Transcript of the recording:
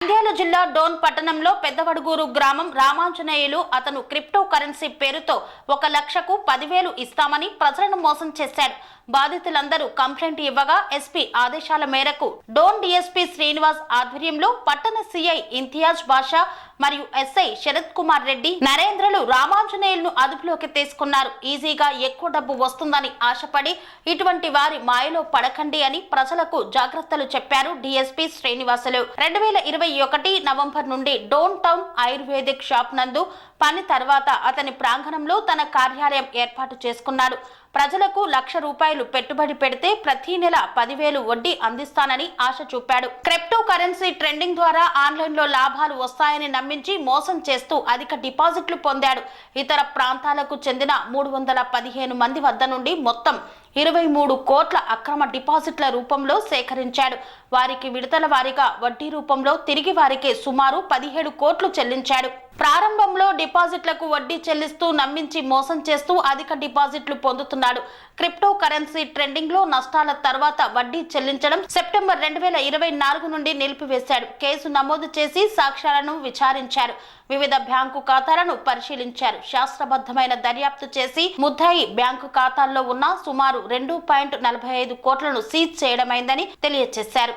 నంద్యాల జిల్లా డోన్ పట్టణంలో పెద్దవడుగూరు గ్రామం రామాంజనేయులు అతను క్రిప్టో కరెన్సీ పేరుతో 1 లక్షకు 10,000 ఇస్తామని ప్రజలను మోసం చేశాడు. బాధితులందరూ కంప్లైంట్ ఇవ్వగా ఎస్పీ ఆదేశాల మేరకు డోన్ డీఎస్పీ శ్రీనివాస్ ఆధ్వర్యంలో పట్టణ సీఐ ఇంతియాజ్ బాషా మరియు ఎస్ఐ శరత్ కుమార్ రెడ్డి నరేంద్రలు రామాంజనేయులను అదుపులోకి తీసుకున్నారు. ఈజీగా ఎక్కువ డబ్బు వస్తుందని ఆశపడి ఇటువంటి వారి మాయలో పడకండి అని ప్రజలకు జాగ్రత్తలు చెప్పారు డీఎస్పీ శ్రీనివాసులు. 2021 నవంబర్ నుండి డోన్ టౌన్ ఆయుర్వేదిక్ షాప్ నందు పని తర్వాత అతని ప్రాంగణంలో తన కార్యాలయం ఏర్పాటు చేసుకున్నాడు. ప్రజలకు ₹1,00,000 పెట్టుబడి పెడితే ప్రతి నెల 10,000 వడ్డీ అందిస్తానని ఆశ చూపాడు. క్రిప్టో కరెన్సీ ట్రెండింగ్ ద్వారా ఆన్లైన్లో లాభాలు వస్తాయని నమ్మించి మోసం చేస్తూ అధిక డిపాజిట్లు పొందాడు. ఇతర ప్రాంతాలకు చెందిన 315 మంది వద్ద నుండి మొత్తం 23 కోట్ల అక్రమ డిపాజిట్ల రూపంలో సేకరించాడు. వారికి విడతల వారీగా వడ్డీ రూపంలో తిరిగి వారికి సుమారు 17 కోట్లు చెల్లించాడు. ప్రారంభంలో డిపాజిట్లకు వడ్డీ చెల్లిస్తూ నమ్మించి మోసం చేస్తూ అధిక డిపాజిట్లు పొందుతున్నాడు. క్రిప్టో కరెన్సీ ట్రెండింగ్ లో నష్టాల తర్వాత వడ్డీ చెల్లించడం సెప్టెంబర్ 2024 నుండి నిలిపివేశాడు. కేసు నమోదు చేసి సాక్ష్యాలను విచారించారు. వివిధ బ్యాంకు ఖాతాలను పరిశీలించారు. శాస్త్రబద్ధమైన దర్యాప్తు చేసి ముద్దాయి బ్యాంకు ఖాతాల్లో ఉన్న సుమారు 2.45 కోట్లను సీజ్ చేయడమైందని తెలియజేశారు.